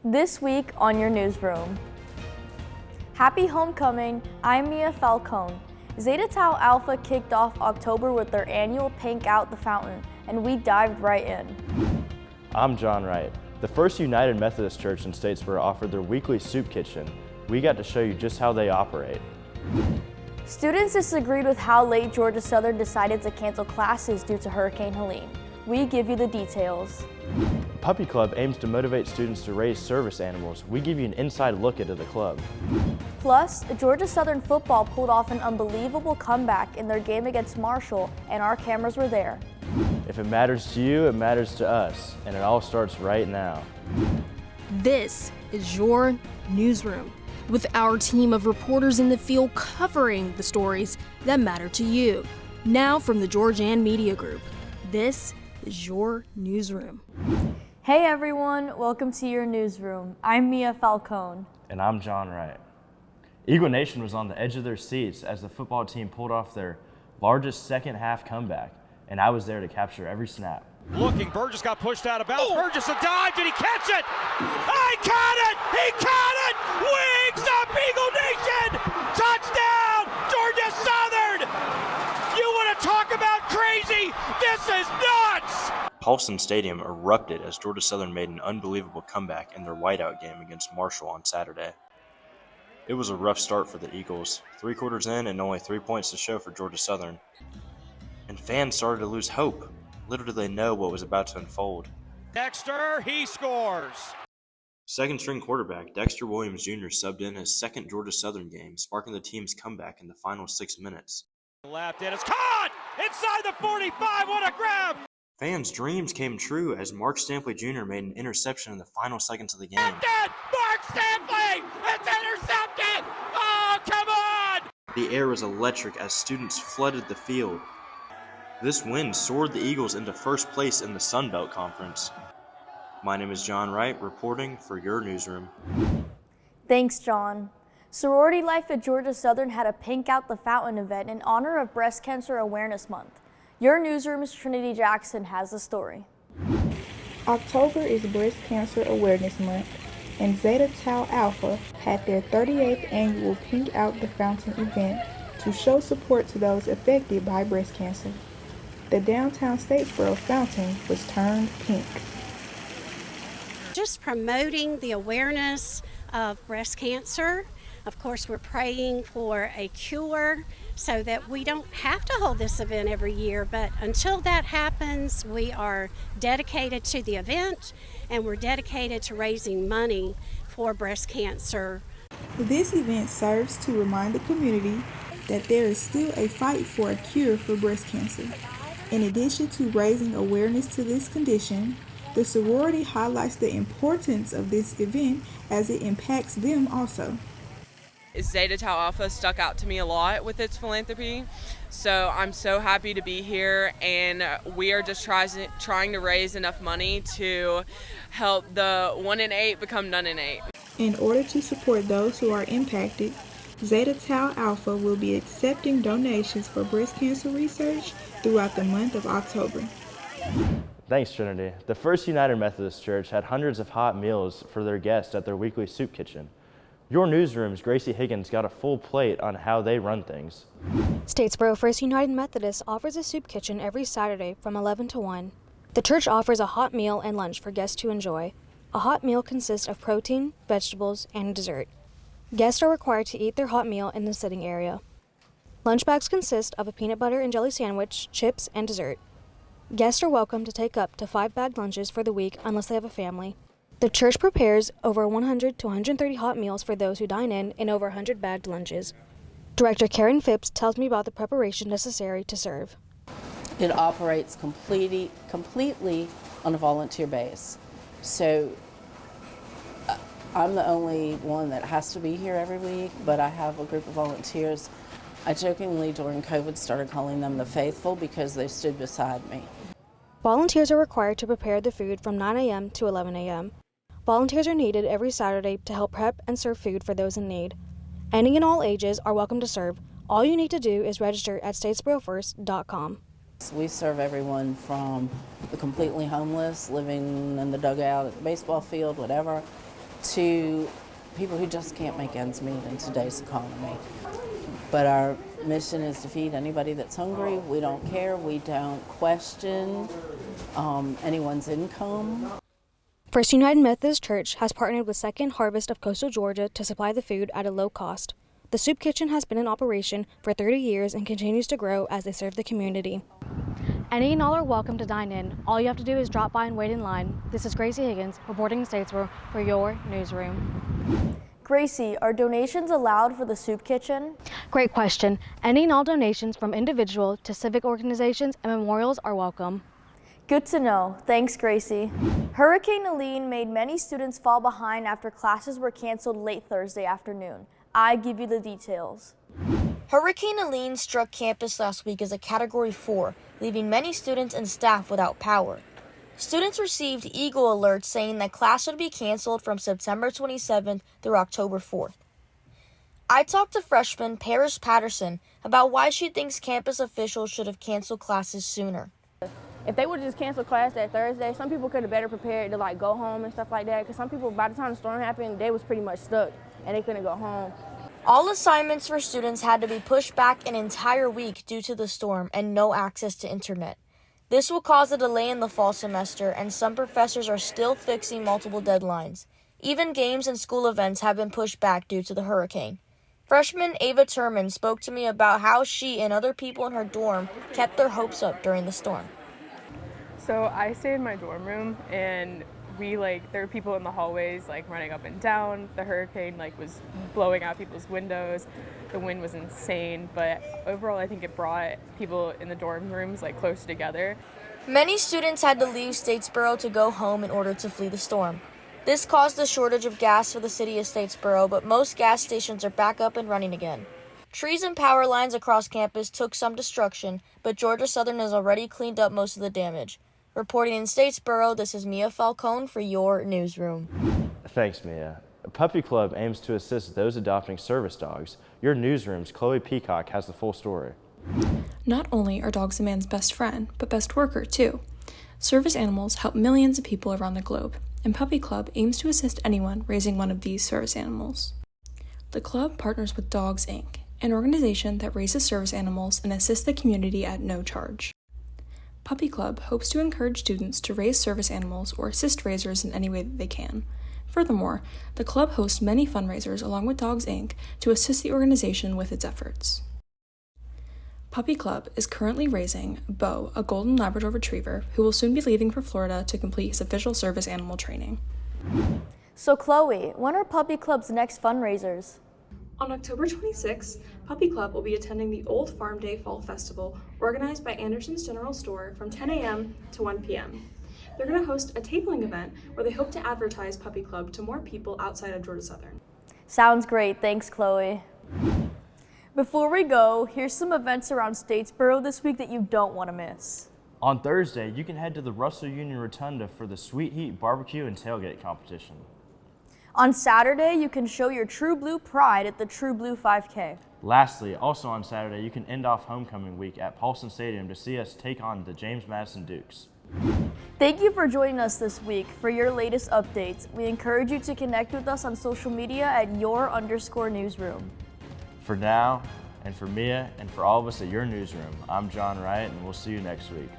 This week on your newsroom. Happy homecoming, I'm Mia Falcone. Zeta Tau Alpha kicked off October with their annual Pink Out the Fountain, and we dived right in. I'm John Wright. The First United Methodist Church in Statesboro offered their weekly soup kitchen. We got to show you just how they operate. Students disagreed with how late Georgia Southern decided to cancel classes due to Hurricane Helene. We give you the details. Puppy Club aims to motivate students to raise service animals. We give you an inside look into the club. Plus, Georgia Southern football pulled off an unbelievable comeback in their game against Marshall, and our cameras were there. If it matters to you, it matters to us, and it all starts right now. This is your newsroom, with our team of reporters in the field covering the stories that matter to you. Now from the Georgian Media Group, this is your newsroom. Hey everyone, welcome to your newsroom. I'm Mia Falcone. And I'm John Wright. Eagle Nation was on the edge of their seats as the football team pulled off their largest second half comeback, and I was there to capture every snap. Looking, Burgess got pushed out of bounds. Burgess a dive, did he catch it? I caught it! He caught it! Wings up, Eagle Nation! Touchdown, Georgia Southern! You want to talk about crazy? This is nuts! Paulson Stadium erupted as Georgia Southern made an unbelievable comeback in their whiteout game against Marshall on Saturday. It was a rough start for the Eagles, 3 quarters in and only 3 points to show for Georgia Southern. And fans started to lose hope. Little did they know what was about to unfold. Dexter, he scores! Second-string quarterback Dexter Williams Jr. subbed in his second Georgia Southern game, sparking the team's comeback in the final 6 minutes. Left, and it's caught! Inside the 45, what a grab! Fans' dreams came true as Mark Stampley Jr. made an interception in the final seconds of the game. Mark Stampley! It's intercepted! Oh, come on! The air was electric as students flooded the field. This win soared the Eagles into first place in the Sun Belt Conference. My name is John Wright, reporting for your newsroom. Thanks, John. Sorority Life at Georgia Southern had a Pink Out the Fountain event in honor of Breast Cancer Awareness Month. Your newsroom's Trinity Jackson has the story. October is Breast Cancer Awareness Month, and Zeta Tau Alpha had their 38th annual Pink Out the Fountain event to show support to those affected by breast cancer. The downtown Statesboro fountain was turned pink. Just promoting the awareness of breast cancer. Of course, we're praying for a cure so that we don't have to hold this event every year. But until that happens, we are dedicated to the event and we're dedicated to raising money for breast cancer. This event serves to remind the community that there is still a fight for a cure for breast cancer. In addition to raising awareness to this condition, the sorority highlights the importance of this event as it impacts them also. Zeta Tau Alpha stuck out to me a lot with its philanthropy, so I'm so happy to be here, and we are just trying to raise enough money to help the 1 in 8 become none in 8. In order to support those who are impacted, Zeta Tau Alpha will be accepting donations for breast cancer research throughout the month of October. Thanks, Trinity. The First United Methodist Church had hundreds of hot meals for their guests at their weekly soup kitchen. Your newsroom's Gracie Higgins got a full plate on how they run things. Statesboro First United Methodist offers a soup kitchen every Saturday from 11 to 1. The church offers a hot meal and lunch for guests to enjoy. A hot meal consists of protein, vegetables, and dessert. Guests are required to eat their hot meal in the sitting area. Lunch bags consist of a peanut butter and jelly sandwich, chips, and dessert. Guests are welcome to take up to 5 bagged lunches for the week unless they have a family. The church prepares over 100 to 130 hot meals for those who dine in and over 100 bagged lunches. Director Karen Phipps tells me about the preparation necessary to serve. It operates completely on a volunteer base. So I'm the only one that has to be here every week, but I have a group of volunteers. I jokingly during COVID started calling them the faithful because they stood beside me. Volunteers are required to prepare the food from 9 a.m. to 11 a.m. Volunteers are needed every Saturday to help prep and serve food for those in need. Any and all ages are welcome to serve. All you need to do is register at statesborofirst.com. We serve everyone from the completely homeless, living in the dugout at the baseball field, whatever, to people who just can't make ends meet in today's economy. But our mission is to feed anybody that's hungry. We don't care. We don't question anyone's income. First United Methodist Church has partnered with Second Harvest of Coastal Georgia to supply the food at a low cost. The soup kitchen has been in operation for 30 years and continues to grow as they serve the community. Any and all are welcome to dine in. All you have to do is drop by and wait in line. This is Gracie Higgins reporting in Statesboro for your Newsroom. Gracie, are donations allowed for the soup kitchen? Great question. Any and all donations from individual to civic organizations and memorials are welcome. Good to know. Thanks, Gracie. Hurricane Helene made many students fall behind after classes were canceled late Thursday afternoon. I give you the details. Hurricane Helene struck campus last week as a Category 4, leaving many students and staff without power. Students received Eagle alerts saying that class would be canceled from September 27th through October 4th. I talked to freshman Paris Patterson about why she thinks campus officials should have canceled classes sooner. If they would have just canceled class that Thursday, some people could have better prepared to go home and stuff like that. Because some people, by the time the storm happened, they was pretty much stuck and they couldn't go home. All assignments for students had to be pushed back an entire week due to the storm and no access to internet. This will cause a delay in the fall semester, and some professors are still fixing multiple deadlines. Even games and school events have been pushed back due to the hurricane. Freshman Ava Turman spoke to me about how she and other people in her dorm kept their hopes up during the storm. So I stayed in my dorm room, and there were people in the hallways running up and down. The hurricane was blowing out people's windows. The wind was insane, but overall I think it brought people in the dorm rooms closer together. Many students had to leave Statesboro to go home in order to flee the storm. This caused a shortage of gas for the city of Statesboro, but most gas stations are back up and running again. Trees and power lines across campus took some destruction, but Georgia Southern has already cleaned up most of the damage. Reporting in Statesboro, this is Mia Falcone for your Newsroom. Thanks, Mia. Puppy Club aims to assist those adopting service dogs. Your Newsroom's Chloe Peacock has the full story. Not only are dogs a man's best friend, but best worker, too. Service animals help millions of people around the globe, and Puppy Club aims to assist anyone raising one of these service animals. The club partners with Dogs, Inc., an organization that raises service animals and assists the community at no charge. Puppy Club hopes to encourage students to raise service animals or assist raisers in any way that they can. Furthermore, the club hosts many fundraisers along with Dogs, Inc. to assist the organization with its efforts. Puppy Club is currently raising Bo, a golden Labrador retriever, who will soon be leaving for Florida to complete his official service animal training. So Chloe, when are Puppy Club's next fundraisers? On October 26th, Puppy Club will be attending the Old Farm Day Fall Festival, organized by Anderson's General Store from 10 a.m. to 1 p.m. They're going to host a tabling event where they hope to advertise Puppy Club to more people outside of Georgia Southern. Sounds great. Thanks, Chloe. Before we go, here's some events around Statesboro this week that you don't want to miss. On Thursday, you can head to the Russell Union Rotunda for the Sweet Heat Barbecue and Tailgate competition. On Saturday, you can show your True Blue pride at the True Blue 5K. Lastly, also on Saturday, you can end off homecoming week at Paulson Stadium to see us take on the James Madison Dukes. Thank you for joining us this week. For your latest updates, we encourage you to connect with us on social media at @your_newsroom. For now, and for Mia, and for all of us at Your Newsroom, I'm John Wright, and we'll see you next week.